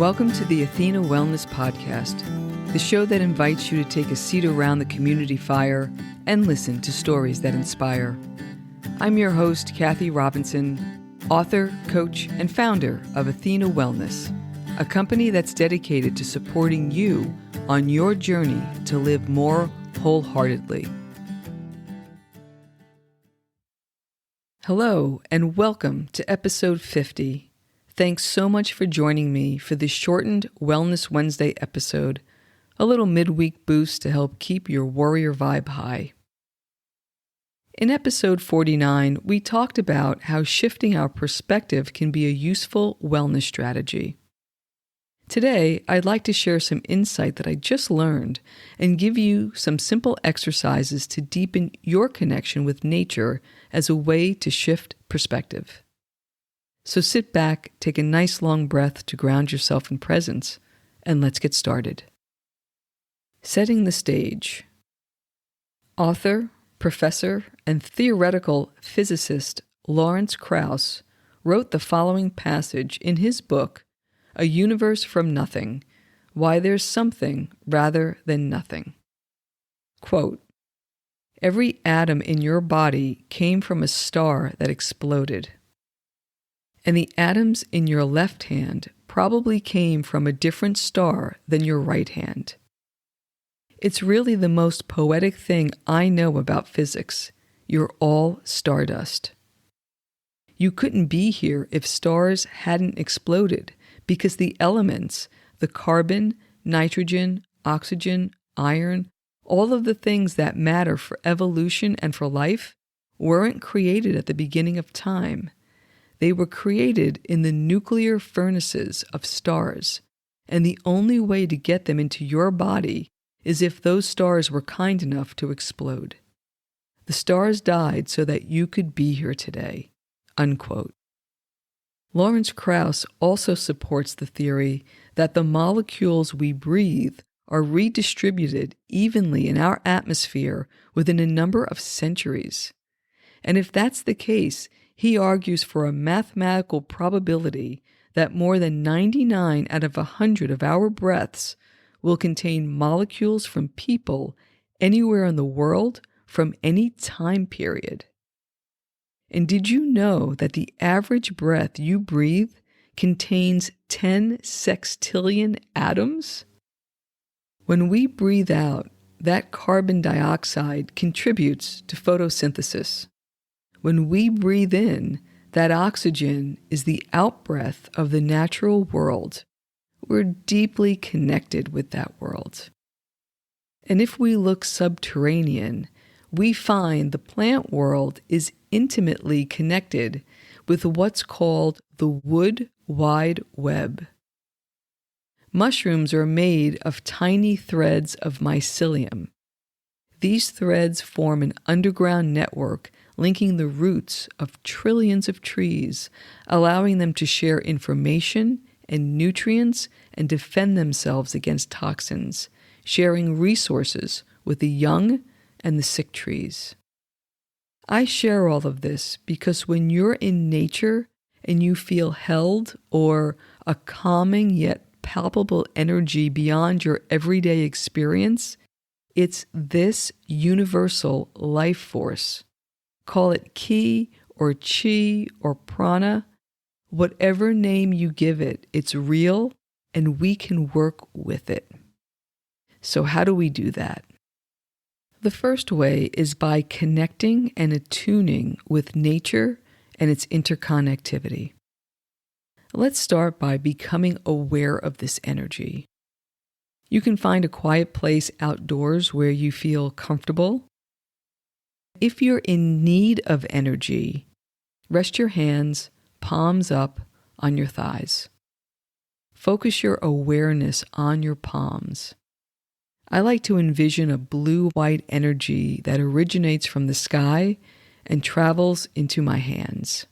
Welcome to the Athena Wellness Podcast, the show that invites you to take a seat around the community fire and listen to stories that inspire. I'm your host, Kathy Robinson, author, coach, and founder of Athena Wellness, a company that's dedicated to supporting you on your journey to live more wholeheartedly. Hello, and welcome to episode 50. Thanks so much for joining me for this shortened Wellness Wednesday episode, a little midweek boost to help keep your warrior vibe high. In episode 49, we talked about how shifting our perspective can be a useful wellness strategy. Today, I'd like to share some insight that I just learned and give you some simple exercises to deepen your connection with nature as a way to shift perspective. So sit back, take a nice long breath to ground yourself in presence, and let's get started. Setting the stage. Author, professor, and theoretical physicist Lawrence Krauss wrote the following passage in his book, A Universe from Nothing, Why There's Something Rather Than Nothing. Quote, "Every atom in your body came from a star that exploded. And the atoms in your left hand probably came from a different star than your right hand. It's really the most poetic thing I know about physics. You're all stardust. You couldn't be here if stars hadn't exploded because the elements, the carbon, nitrogen, oxygen, iron, all of the things that matter for evolution and for life, weren't created at the beginning of time. They were created in the nuclear furnaces of stars, and the only way to get them into your body is if those stars were kind enough to explode. The stars died so that you could be here today." Unquote. Lawrence Krauss also supports the theory that the molecules we breathe are redistributed evenly in our atmosphere within a number of centuries. And if that's the case, he argues for a mathematical probability that more than 99 out of 100 of our breaths will contain molecules from people anywhere in the world from any time period. And did you know that the average breath you breathe contains 10 sextillion atoms? When we breathe out, that carbon dioxide contributes to photosynthesis. When we breathe in, that oxygen is the outbreath of the natural world. We're deeply connected with that world. And if we look subterranean, we find the plant world is intimately connected with what's called the wood wide web. Mushrooms are made of tiny threads of mycelium. These threads form an underground network linking the roots of trillions of trees, allowing them to share information and nutrients and defend themselves against toxins, sharing resources with the young and the sick trees. I share all of this because when you're in nature and you feel held or a calming yet palpable energy beyond your everyday experience, it's this universal life force. Call it ki or chi or prana, whatever name you give it, it's real and we can work with it. So how do we do that? The first way is by connecting and attuning with nature and its interconnectivity. Let's start by becoming aware of this energy. You can find a quiet place outdoors where you feel comfortable. If you're in need of energy, rest your hands, palms up, on your thighs. Focus your awareness on your palms. I like to envision a blue-white energy that originates from the sky and travels into my hands.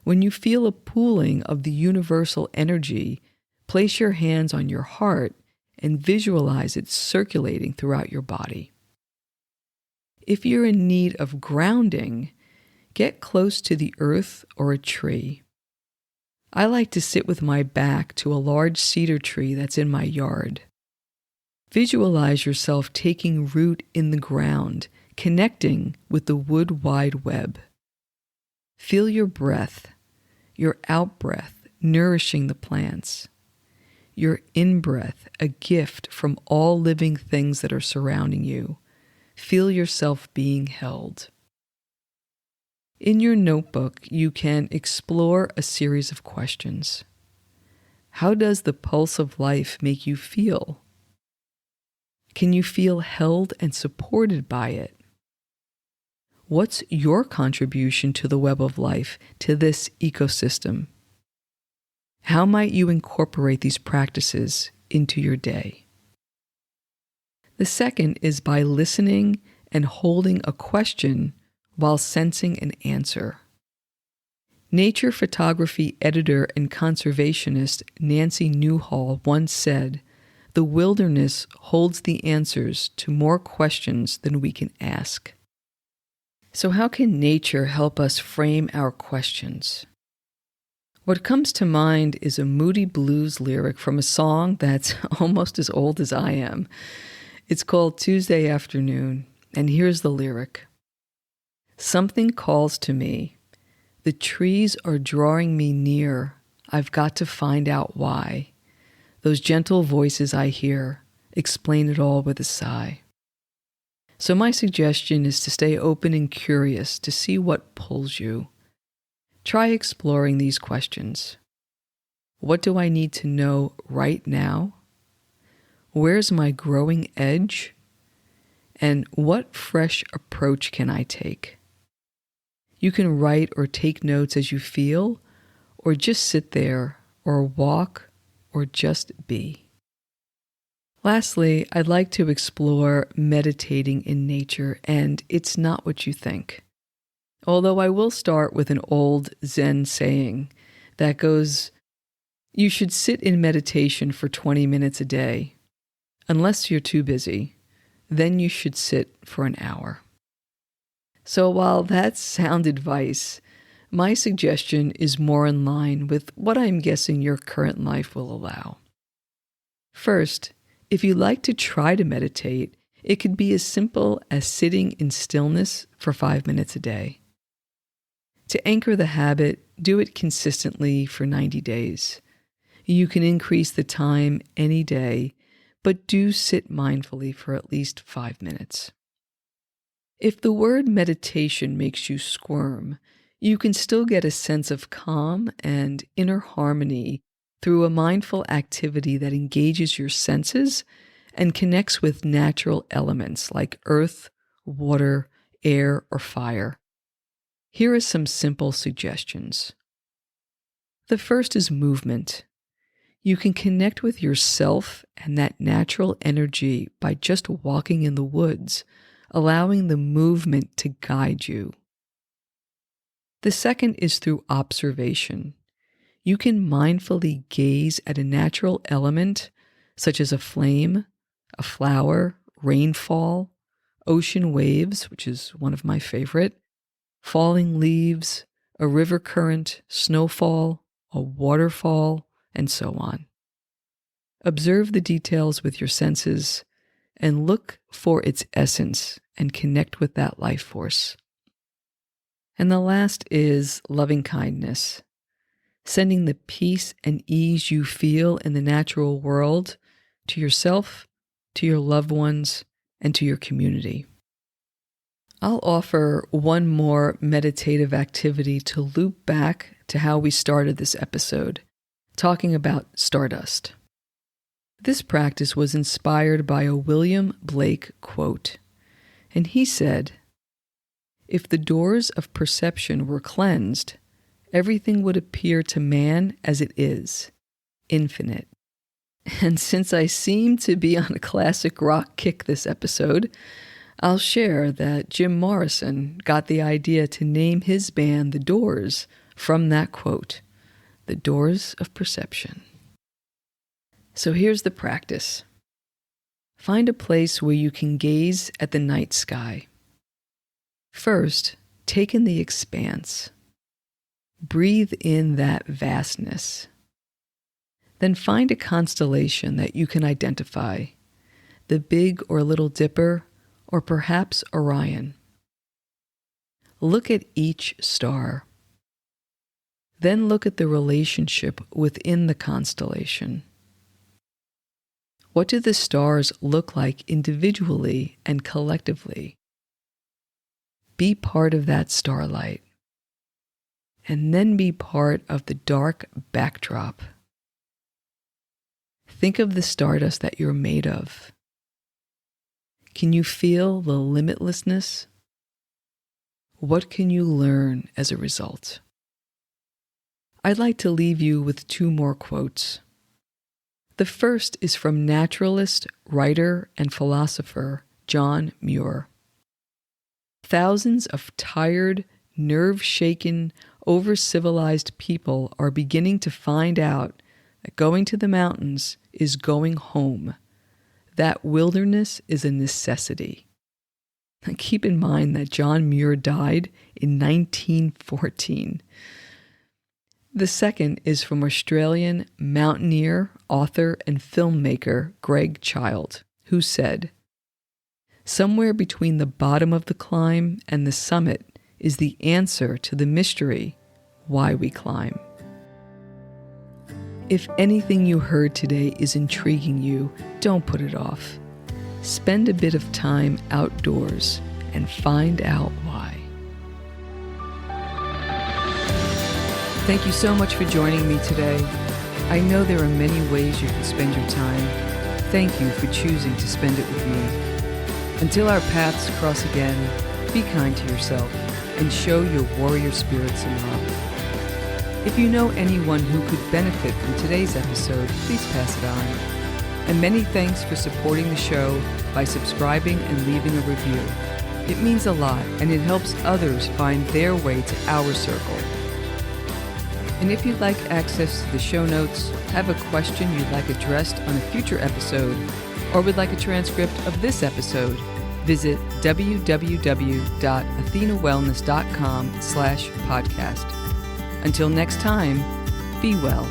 When you feel a pooling of the universal energy, place your hands on your heart and visualize it circulating throughout your body. If you're in need of grounding, get close to the earth or a tree. I like to sit with my back to a large cedar tree that's in my yard. Visualize yourself taking root in the ground, connecting with the wood wide web. Feel your breath, your out-breath nourishing the plants, your in-breath a gift from all living things that are surrounding you. Feel yourself being held. In your notebook, you can explore a series of questions. How does the pulse of life make you feel? Can you feel held and supported by it? What's your contribution to the web of life, to this ecosystem? How might you incorporate these practices into your day? The second is by listening and holding a question while sensing an answer. Nature photography editor and conservationist Nancy Newhall once said, "The wilderness holds the answers to more questions than we can ask." So how can nature help us frame our questions? What comes to mind is a Moody Blues lyric from a song that's almost as old as I am. It's called Tuesday Afternoon, and here's the lyric. Something calls to me. The trees are drawing me near. I've got to find out why. Those gentle voices I hear explain it all with a sigh. So my suggestion is to stay open and curious to see what pulls you. Try exploring these questions. What do I need to know right now? Where's my growing edge? And what fresh approach can I take? You can write or take notes as you feel, or just sit there, or walk, or just be. Lastly, I'd like to explore meditating in nature, and it's not what you think. Although I will start with an old Zen saying that goes, you should sit in meditation for 20 minutes a day. Unless you're too busy, then you should sit for an hour. So while that's sound advice, my suggestion is more in line with what I'm guessing your current life will allow. First, if you like to try to meditate, it could be as simple as sitting in stillness for 5 minutes a day. To anchor the habit, do it consistently for 90 days. You can increase the time any day, but do sit mindfully for at least 5 minutes. If the word meditation makes you squirm, you can still get a sense of calm and inner harmony through a mindful activity that engages your senses and connects with natural elements like earth, water, air, or fire. Here are some simple suggestions. The first is movement. You can connect with yourself and that natural energy by just walking in the woods, allowing the movement to guide you. The second is through observation. You can mindfully gaze at a natural element, such as a flame, a flower, rainfall, ocean waves, which is one of my favorite, falling leaves, a river current, snowfall, a waterfall, and so on. Observe the details with your senses and look for its essence and connect with that life force. And the last is loving kindness, sending the peace and ease you feel in the natural world to yourself, to your loved ones, and to your community. I'll offer one more meditative activity to loop back to how we started this episode, talking about stardust. This practice was inspired by a William Blake quote, and he said, "If the doors of perception were cleansed, everything would appear to man as it is, infinite." And since I seem to be on a classic rock kick this episode, I'll share that Jim Morrison got the idea to name his band The Doors from that quote, "The Doors of Perception." So here's the practice. Find a place where you can gaze at the night sky. First, take in the expanse. Breathe in that vastness. Then find a constellation that you can identify, the Big or Little Dipper, or perhaps Orion. Look at each star. Then look at the relationship within the constellation. What do the stars look like individually and collectively? Be part of that starlight, and then be part of the dark backdrop. Think of the stardust that you're made of. Can you feel the limitlessness? What can you learn as a result? I'd like to leave you with 2 more quotes. The first is from naturalist, writer, and philosopher John Muir. Thousands of tired, nerve-shaken, over-civilized people are beginning to find out that going to the mountains is going home. That wilderness is a necessity. Now, keep in mind that John Muir died in 1914. The second is from Australian mountaineer, author, and filmmaker Greg Child, who said, "Somewhere between the bottom of the climb and the summit is the answer to the mystery why we climb." If anything you heard today is intriguing you, don't put it off. Spend a bit of time outdoors and find out why. Thank you so much for joining me today. I know there are many ways you can spend your time. Thank you for choosing to spend it with me. Until our paths cross again, be kind to yourself and show your warrior spirit some love. If you know anyone who could benefit from today's episode, please pass it on. And many thanks for supporting the show by subscribing and leaving a review. It means a lot, and it helps others find their way to our circle. And if you'd like access to the show notes, have a question you'd like addressed on a future episode, or would like a transcript of this episode, visit www.athenawellness.com/podcast. Until next time, be well.